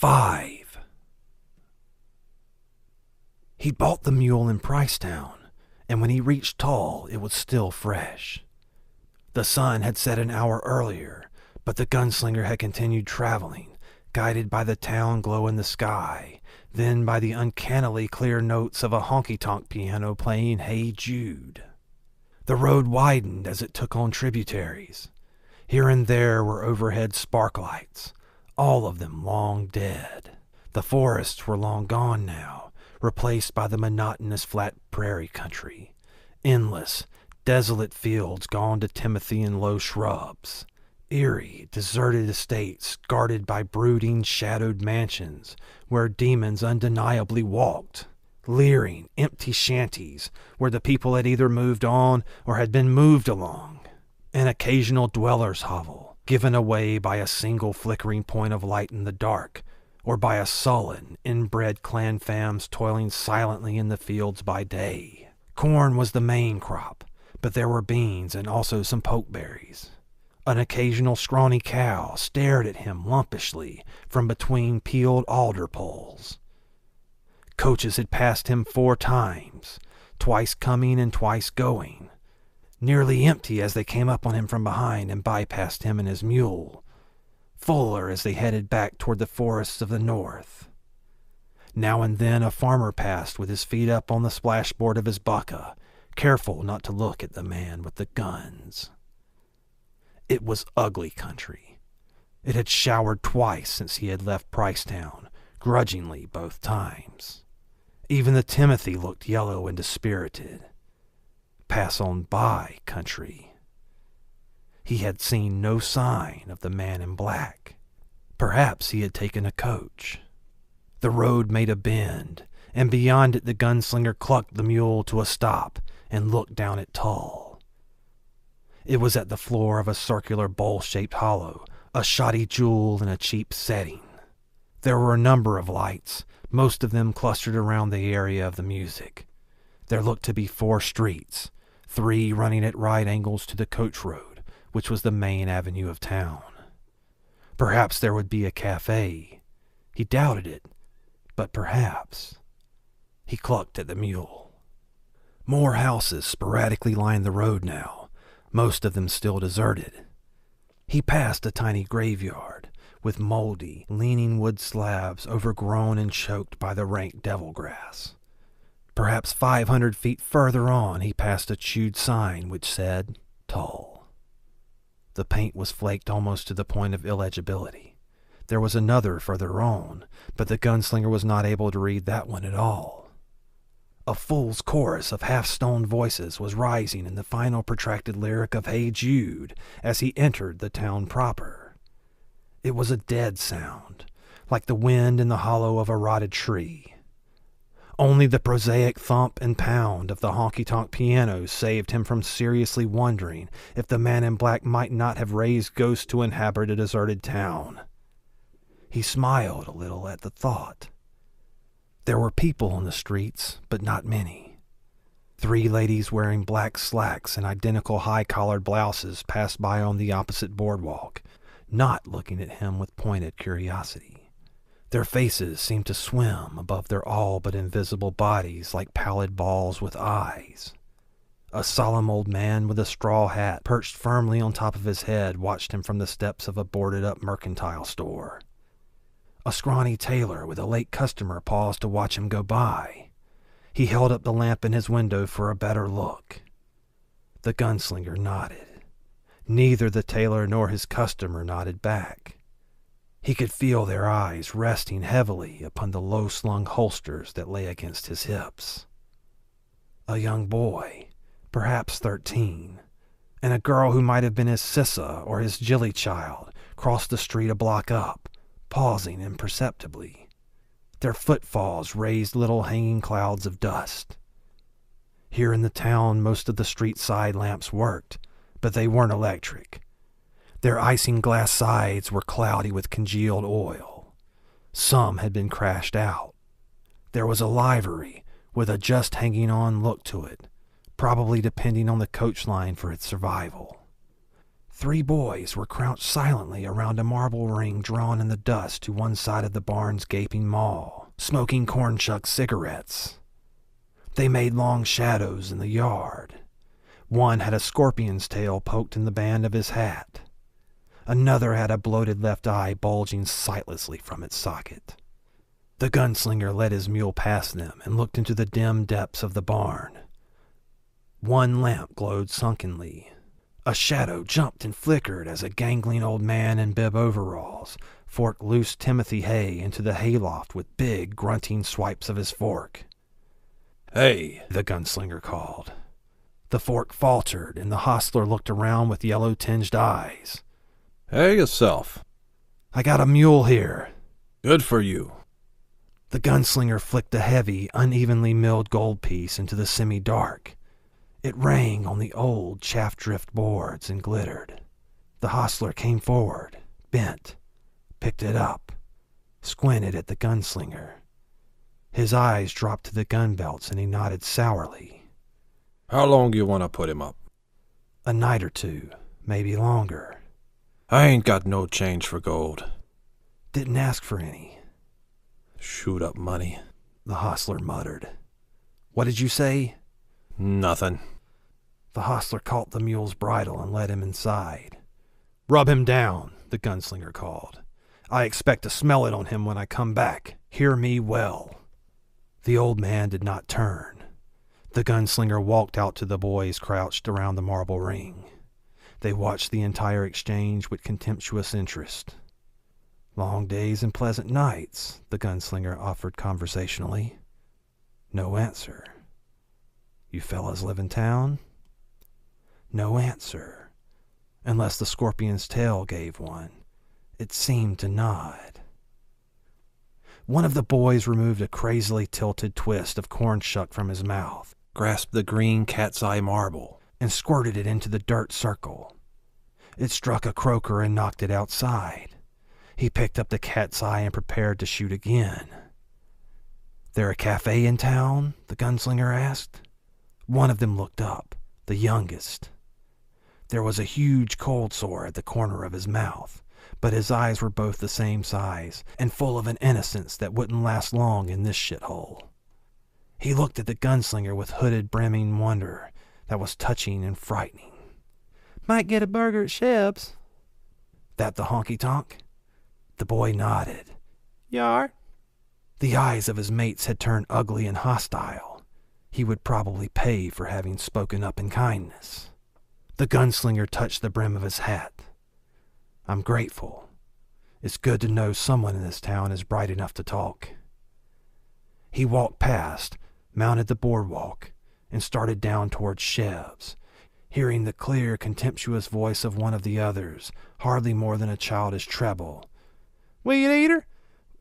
5. He bought the mule in Pricetown, and when he reached Tull, it was still fresh. The sun had set an hour earlier, but the gunslinger had continued traveling, guided by the town glow in the sky, then by the uncannily clear notes of a honky-tonk piano playing Hey Jude. The road widened as it took on tributaries. Here and there were overhead spark lights, all of them long dead. The forests were long gone now, replaced by the monotonous flat prairie country. Endless, desolate fields gone to timothy and low shrubs. Eerie, deserted estates guarded by brooding, shadowed mansions where demons undeniably walked. Leering, empty shanties where the people had either moved on or had been moved along. An occasional dweller's hovel, given away by a single flickering point of light in the dark, or by a sullen, inbred clan fams toiling silently in the fields by day. Corn was the main crop, but there were beans and also some pokeberries. An occasional scrawny cow stared at him lumpishly from between peeled alder poles. Coaches had passed him 4 times, twice coming and twice going, nearly empty as they came up on him from behind and bypassed him and his mule, fuller as they headed back toward the forests of the north. Now and then a farmer passed with his feet up on the splashboard of his bucka, careful not to look at the man with the guns. It was ugly country. It had showered twice since he had left Pricetown, grudgingly both times. Even the timothy looked yellow and dispirited. Pass on by country. He had seen no sign of the man in black. Perhaps he had taken a coach. The road made a bend, and beyond it the gunslinger clucked the mule to a stop and looked down at Tull. It was at the floor of a circular bowl-shaped hollow, a shoddy jewel in a cheap setting. There were a number of lights, most of them clustered around the area of the music. There looked to be 4 streets, 3 running at right angles to the coach road, which was the main avenue of town. Perhaps there would be a cafe. He doubted it, but perhaps. He clucked at the mule. More houses sporadically lined the road now, most of them still deserted. He passed a tiny graveyard, with moldy, leaning wood slabs overgrown and choked by the rank devil grass. Perhaps 500 feet further on he passed a chewed sign which said, Tull. The paint was flaked almost to the point of illegibility. There was another further on, but the gunslinger was not able to read that one at all. A fool's chorus of half-stoned voices was rising in the final protracted lyric of Hey Jude as he entered the town proper. It was a dead sound, like the wind in the hollow of a rotted tree. Only the prosaic thump and pound of the honky-tonk piano saved him from seriously wondering if the man in black might not have raised ghosts to inhabit a deserted town. He smiled a little at the thought. There were people on the streets, but not many. 3 ladies wearing black slacks and identical high-collared blouses passed by on the opposite boardwalk, not looking at him with pointed curiosity. Their faces seemed to swim above their all but invisible bodies like pallid balls with eyes. A solemn old man with a straw hat perched firmly on top of his head watched him from the steps of a boarded-up mercantile store. A scrawny tailor with a late customer paused to watch him go by. He held up the lamp in his window for a better look. The gunslinger nodded. Neither the tailor nor his customer nodded back. He could feel their eyes resting heavily upon the low-slung holsters that lay against his hips. A young boy, perhaps 13, and a girl who might have been his sissa or his jilly child crossed the street a block up, pausing imperceptibly. Their footfalls raised little hanging clouds of dust. Here in the town most of the street side lamps worked, but they weren't electric. Their icing glass sides were cloudy with congealed oil. Some had been crashed out. There was a livery with a just hanging on look to it, probably depending on the coach line for its survival. 3 boys were crouched silently around a marble ring drawn in the dust to one side of the barn's gaping maw, smoking corn shuck cigarettes. They made long shadows in the yard. One had a scorpion's tail poked in the band of his hat. Another had a bloated left eye bulging sightlessly from its socket. The gunslinger led his mule past them and looked into the dim depths of the barn. One lamp glowed sunkenly. A shadow jumped and flickered as a gangling old man in bib overalls forked loose Timothy hay into the hayloft with big, grunting swipes of his fork. "Hey," the gunslinger called. The fork faltered, and the hostler looked around with yellow-tinged eyes. "Hey yourself." "I got a mule here." "Good for you." The gunslinger flicked a heavy, unevenly milled gold piece into the semi-dark. It rang on the old chaff-drift boards and glittered. The hostler came forward, bent, picked it up, squinted at the gunslinger. His eyes dropped to the gun belts and he nodded sourly. "How long you want to put him up?" "A night or 2, maybe longer." "I ain't got no change for gold." "Didn't ask for any." "Shoot up money," the hostler muttered. "What did you say?" "Nothing." The hostler caught the mule's bridle and led him inside. "Rub him down," the gunslinger called. "I expect to smell it on him when I come back. Hear me well." The old man did not turn. The gunslinger walked out to the boys crouched around the marble ring. They watched the entire exchange with contemptuous interest. "Long days and pleasant nights," the gunslinger offered conversationally. No answer. "You fellas live in town?" No answer, unless the scorpion's tail gave one. It seemed to nod. One of the boys removed a crazily tilted twist of corn shuck from his mouth, grasped the green cat's eye marble, and squirted it into the dirt circle. It struck a croaker and knocked it outside. He picked up the cat's eye and prepared to shoot again. "There a cafe in town?" the gunslinger asked. One of them looked up, the youngest. There was a huge cold sore at the corner of his mouth, but his eyes were both the same size and full of an innocence that wouldn't last long in this shithole. He looked at the gunslinger with hooded, brimming wonder that was touching and frightening. "Might get a burger at Sheb's." "That the honky-tonk?" The boy nodded. "Yar." The eyes of his mates had turned ugly and hostile. He would probably pay for having spoken up in kindness. The gunslinger touched the brim of his hat. "I'm grateful. It's good to know someone in this town is bright enough to talk." He walked past, mounted the boardwalk, and started down towards Sheb's, hearing the clear, contemptuous voice of one of the others, hardly more than a childish treble. "Weed eater?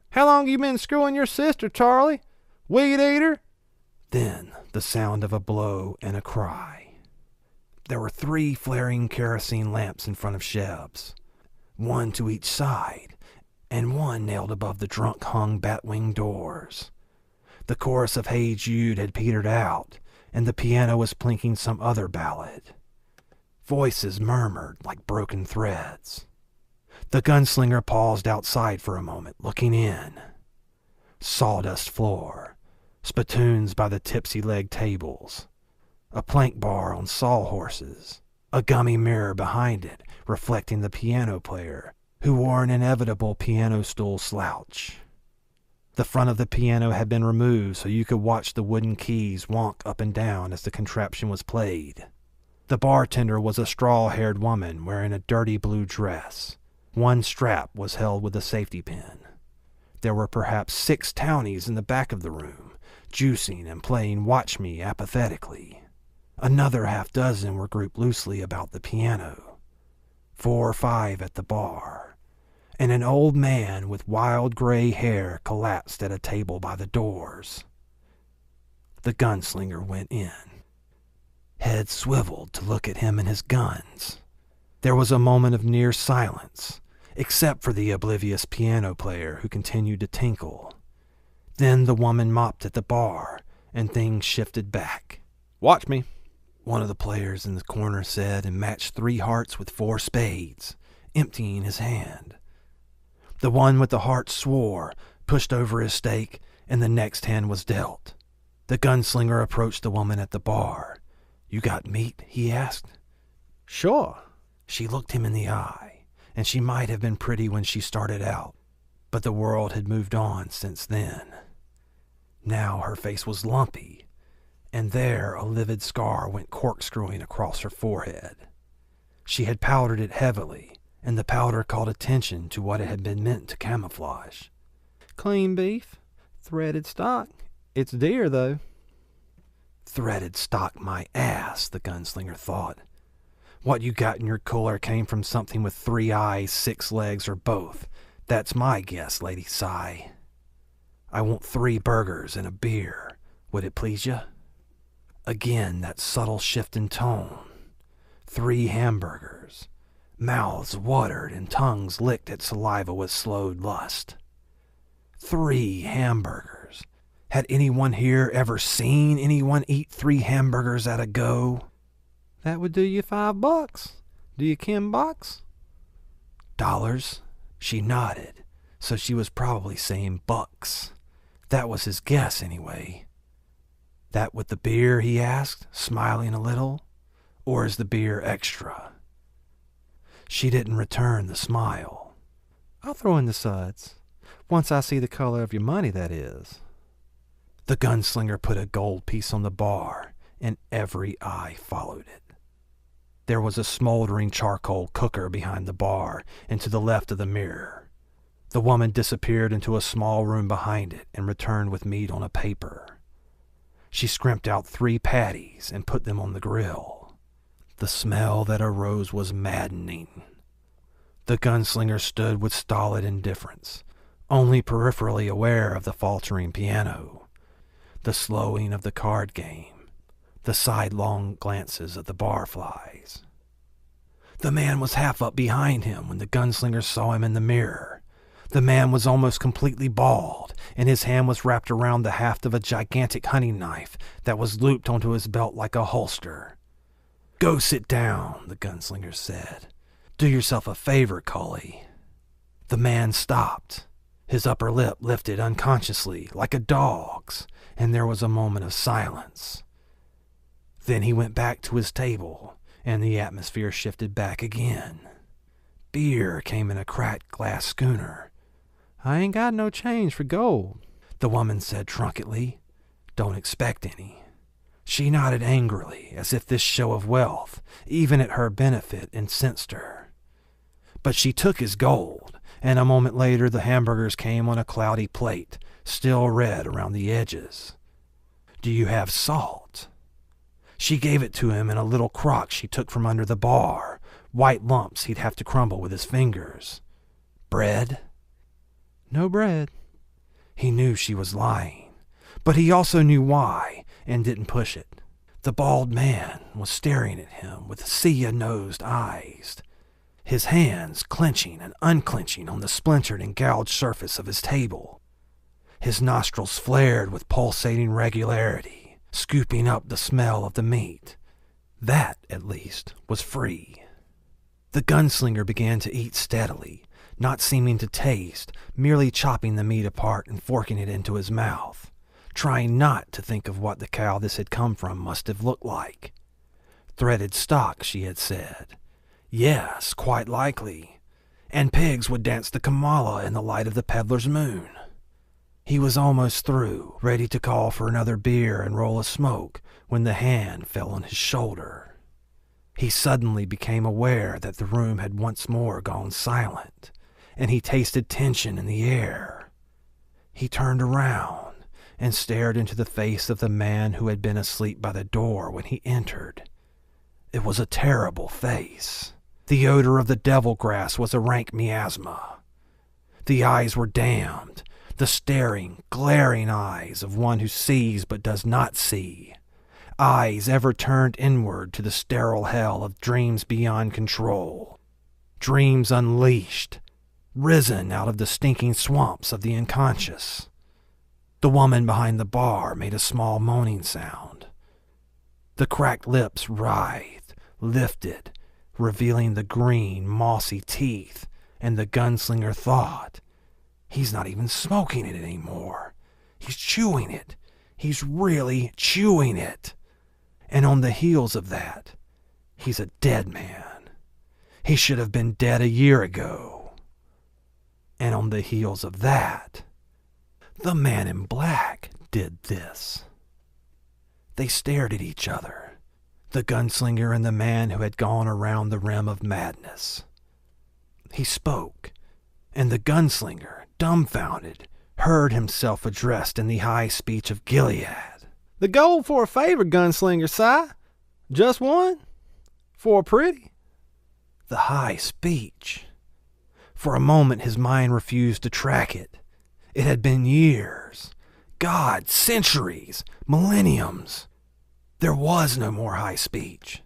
How long you been screwing your sister, Charlie? Weed eater?" Then the sound of a blow and a cry. There were 3 flaring kerosene lamps in front of Sheb's, one to each side, and one nailed above the drunk-hung bat-wing doors. The chorus of Hey Jude had petered out, and the piano was plinking some other ballad. Voices murmured like broken threads. The gunslinger paused outside for a moment, looking in. Sawdust floor, spittoons by the tipsy-legged tables, a plank bar on sawhorses, a gummy mirror behind it reflecting the piano player, who wore an inevitable piano stool slouch. The front of the piano had been removed so you could watch the wooden keys wonk up and down as the contraption was played. The bartender was a straw-haired woman wearing a dirty blue dress. One strap was held with a safety pin. There were perhaps 6 townies in the back of the room, juicing and playing Watch Me apathetically. Another half-dozen were grouped loosely about the piano. 4 or 5 at the bar, and an old man with wild gray hair collapsed at a table by the doors. The gunslinger went in. Head swiveled to look at him and his guns. There was a moment of near silence, except for the oblivious piano player who continued to tinkle. Then the woman mopped at the bar, and things shifted back. "Watch me," one of the players in the corner said, and matched 3 hearts with 4 spades, emptying his hand. The one with the heart swore, pushed over his stake, and the next hand was dealt. The gunslinger approached the woman at the bar. "You got meat?" he asked. Sure. She looked him in the eye, and she might have been pretty when she started out, but the world had moved on since then. Now her face was lumpy, and there a livid scar went corkscrewing across her forehead. She had powdered it heavily, and the powder called attention to what it had been meant to camouflage. Clean beef, threaded stock. It's dear, though. Threaded stock, my ass, the gunslinger thought. What you got in your cooler came from something with 3 eyes, 6 legs, or both. That's my guess, Lady Sigh. I want 3 burgers and a beer. Would it please you? Again, that subtle shift in tone. 3 hamburgers. Mouths watered and tongues licked at saliva with slowed lust. 3 hamburgers. Had anyone here ever seen anyone eat 3 hamburgers at a go? That would do you $5. Do you kin box? Dollars? She nodded, so she was probably saying bucks. That was his guess, anyway. That with the beer, he asked, smiling a little, or is the beer extra? She didn't return the smile. I'll throw in the suds. Once I see the color of your money, that is. The gunslinger put a gold piece on the bar, and every eye followed it. There was a smoldering charcoal cooker behind the bar and to the left of the mirror. The woman disappeared into a small room behind it and returned with meat on a paper. She scrimped out 3 patties and put them on the grill. The smell that arose was maddening. The gunslinger stood with stolid indifference, only peripherally aware of the faltering piano, the slowing of the card game, the sidelong glances of the barflies. The man was half up behind him when the gunslinger saw him in the mirror. The man was almost completely bald, and his hand was wrapped around the haft of a gigantic hunting knife that was looped onto his belt like a holster. "Go sit down," the gunslinger said. "Do yourself a favor, Cully." The man stopped. His upper lip lifted unconsciously, like a dog's, and there was a moment of silence. Then he went back to his table, and the atmosphere shifted back again. Beer came in a cracked glass schooner. I ain't got no change for gold, the woman said truculently. Don't expect any. She nodded angrily, as if this show of wealth, even at her benefit, incensed her. But she took his gold, and a moment later the hamburgers came on a cloudy plate, still red around the edges. "Do you have salt?" She gave it to him in a little crock she took from under the bar, white lumps he'd have to crumble with his fingers. "Bread?" No bread. He knew she was lying, but he also knew why, and didn't push it. The bald man was staring at him with sea-nosed eyes, his hands clenching and unclenching on the splintered and gouged surface of his table. His nostrils flared with pulsating regularity, scooping up the smell of the meat. That, at least, was free. The gunslinger began to eat steadily, not seeming to taste, merely chopping the meat apart and forking it into his mouth, trying not to think of what the cow this had come from must have looked like. Threaded stock, she had said. Yes, quite likely. And pigs would dance the Kamala in the light of the peddler's moon. He was almost through, ready to call for another beer and roll a smoke, when the hand fell on his shoulder. He suddenly became aware that the room had once more gone silent, and he tasted tension in the air. He turned around and stared into the face of the man who had been asleep by the door when he entered. It was a terrible face. The odor of the devil grass was a rank miasma. The eyes were damned, the staring, glaring eyes of one who sees but does not see. Eyes ever turned inward to the sterile hell of dreams beyond control. Dreams unleashed, risen out of the stinking swamps of the unconscious. The woman behind the bar made a small moaning sound. The cracked lips writhed, lifted, revealing the green, mossy teeth, and the gunslinger thought, he's not even smoking it anymore. He's chewing it. He's really chewing it. And on the heels of that, he's a dead man. He should have been dead a year ago. And on the heels of that, the man in black did this. They stared at each other, the gunslinger and the man who had gone around the rim of madness. He spoke, and the gunslinger, dumbfounded, heard himself addressed in the high speech of Gilead. The gold for a favor, Gunslinger, Si. Just one? For a pretty? The high speech. For a moment his mind refused to track it. It had been years, God, centuries, millenniums. There was no more high speech.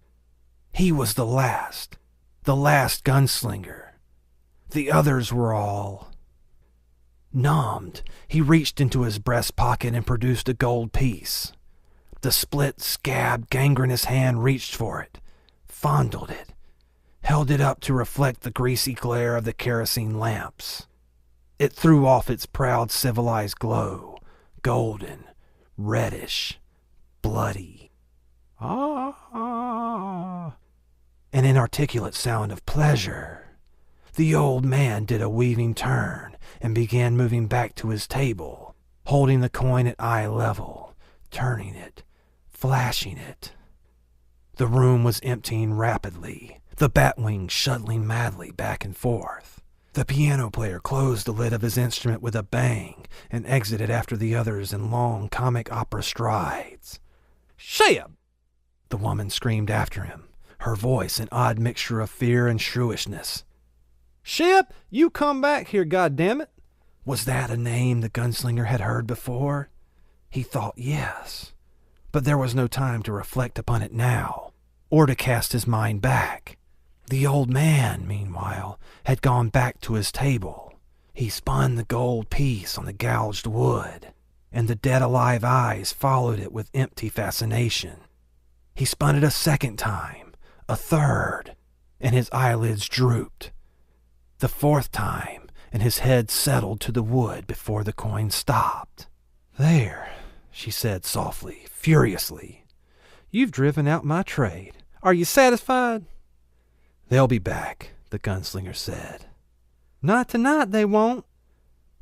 He was the last gunslinger. The others were all numbed. He reached into his breast pocket and produced a gold piece. The split, scabbed, gangrenous hand reached for it, fondled it, held it up to reflect the greasy glare of the kerosene lamps. It threw off its proud civilized glow, golden, reddish, bloody. Ah! An inarticulate sound of pleasure. The old man did a weaving turn and began moving back to his table, holding the coin at eye level, turning it, flashing it. The room was emptying rapidly, the batwing shuttling madly back and forth. The piano player closed the lid of his instrument with a bang and exited after the others in long comic opera strides. Shib! The woman screamed after him, her voice an odd mixture of fear and shrewishness. Shib, you come back here, goddammit! Was that a name the gunslinger had heard before? He thought yes, but there was no time to reflect upon it now, or to cast his mind back. The old man, meanwhile, had gone back to his table. He spun the gold piece on the gouged wood, and the dead-alive eyes followed it with empty fascination. He spun it a second time, a third, and his eyelids drooped. The fourth time, and his head settled to the wood before the coin stopped. There, she said softly, furiously. You've driven out my trade. Are you satisfied? They'll be back, the gunslinger said. Not tonight, they won't.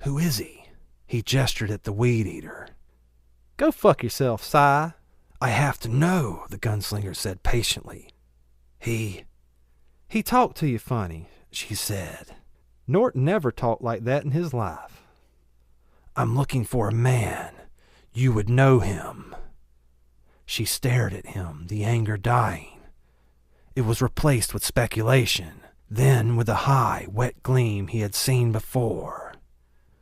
Who is he? He gestured at the weed eater. Go fuck yourself, Si. I have to know, the gunslinger said patiently. He talked to you funny, she said. Norton never talked like that in his life. I'm looking for a man. You would know him. She stared at him, the anger dying. It was replaced with speculation, then with a high, wet gleam he had seen before.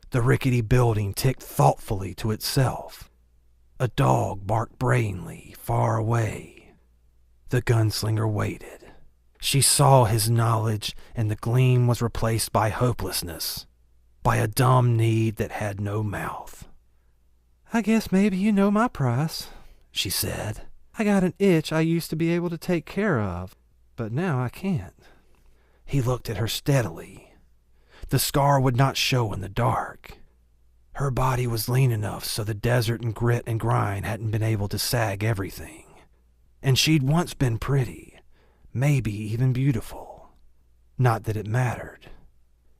The rickety building ticked thoughtfully to itself. A dog barked brayingly far away. The gunslinger waited. She saw his knowledge, and the gleam was replaced by hopelessness, by a dumb need that had no mouth. I guess maybe you know my price, she said. I got an itch I used to be able to take care of, but now I can't. He looked at her steadily. The scar would not show in the dark. Her body was lean enough so the desert and grit and grind hadn't been able to sag everything. And she'd once been pretty, maybe even beautiful. Not that it mattered.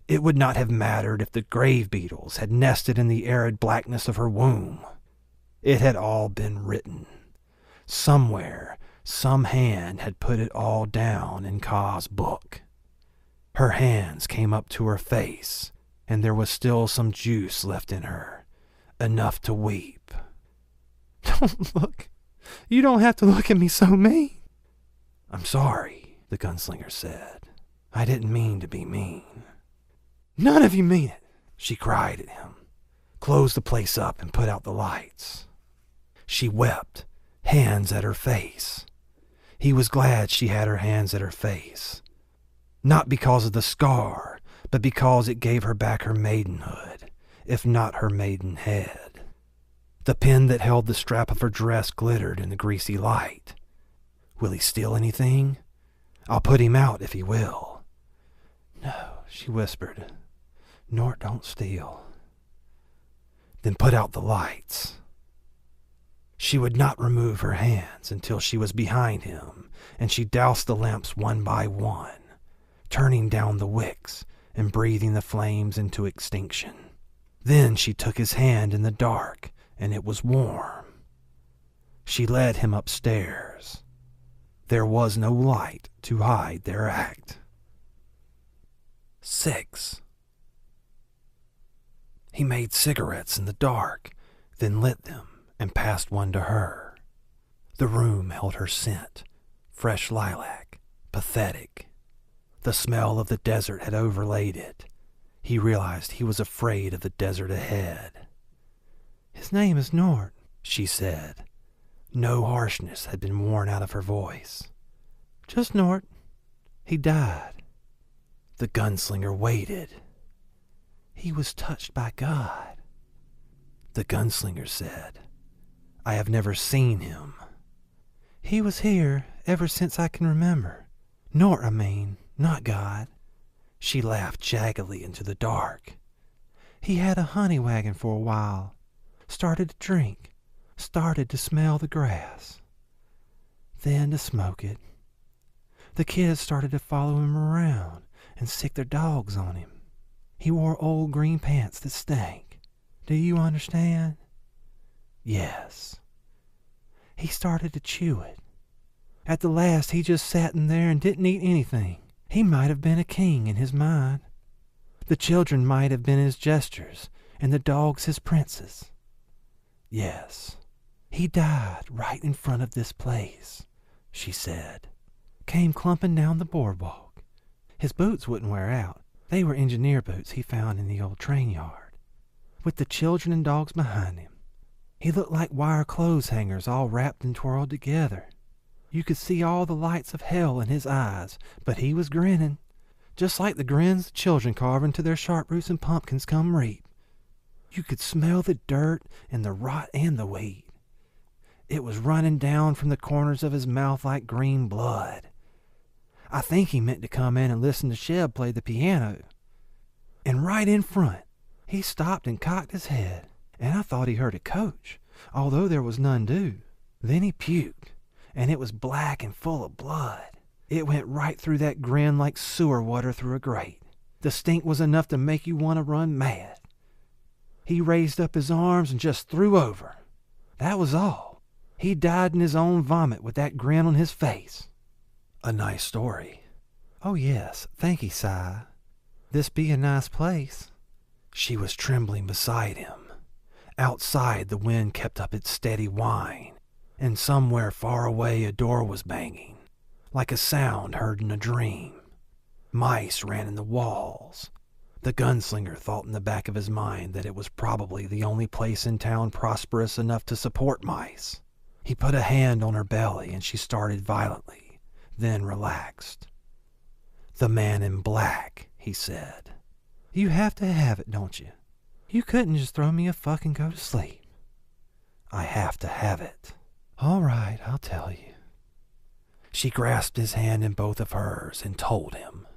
It would not have mattered if the grave beetles had nested in the arid blackness of her womb. It had all been written. Somewhere, some hand had put it all down in Ka's book. Her hands came up to her face, and there was still some juice left in her, enough to weep. Don't look. You don't have to look at me so mean. I'm sorry, the gunslinger said. I didn't mean to be mean. None of you mean it, she cried at him. Close the place up and put out the lights. She wept, hands at her face. He was glad she had her hands at her face. Not because of the scar, but because it gave her back her maidenhood, if not her maidenhead. The pin that held the strap of her dress glittered in the greasy light. Will he steal anything? I'll put him out if he will. No, she whispered. Nort don't steal. Then put out the lights. She would not remove her hands until she was behind him, and she doused the lamps one by one, turning down the wicks and breathing the flames into extinction. Then she took his hand in the dark, and it was warm. She led him upstairs. There was no light to hide their act. 6. He made cigarettes in the dark, then lit them and passed one to her. The room held her scent, fresh lilac, pathetic. The smell of the desert had overlaid it. He realized he was afraid of the desert ahead. His name is Nort, she said. No harshness had been worn out of her voice. Just Nort. He died. The gunslinger waited. He was touched by God. The gunslinger said, I have never seen him. He was here ever since I can remember. Nort, I mean, not God. She laughed jaggedly into the dark. He had a honey wagon for a while. Started to drink. Started to smell the grass. Then to smoke it. The kids started to follow him around and sick their dogs on him. He wore old green pants that stank. Do you understand? Yes. He started to chew it. At the last, he just sat in there and didn't eat anything. He might have been a king in his mind. The children might have been his jesters, and the dogs his princes. Yes. He died right in front of this place, she said. Came clumping down the boardwalk. His boots wouldn't wear out. They were engineer boots he found in the old train yard, with the children and dogs behind him. He looked like wire clothes hangers all wrapped and twirled together. You could see all the lights of hell in his eyes, but he was grinning, just like the grins the children carve into their sharp roots and pumpkins come reap. You could smell the dirt and the rot and the weed. It was running down from the corners of his mouth like green blood. I think he meant to come in and listen to Sheb play the piano. And right in front, he stopped and cocked his head, and I thought he heard a coach, although there was none due. Then he puked, and it was black and full of blood. It went right through that grin like sewer water through a grate. The stink was enough to make you want to run mad. He raised up his arms and just threw over. That was all. He died in his own vomit with that grin on his face. A nice story. Oh, yes, thank ye, Si. This be a nice place. She was trembling beside him. Outside, the wind kept up its steady whine, and somewhere far away a door was banging, like a sound heard in a dream. Mice ran in the walls. The gunslinger thought in the back of his mind that it was probably the only place in town prosperous enough to support mice. He put a hand on her belly, and she started violently, then relaxed. The man in black, he said. You have to have it, don't you? You couldn't just throw me a fuck and go to sleep. I have to have it. All right, I'll tell you. She grasped his hand in both of hers and told him.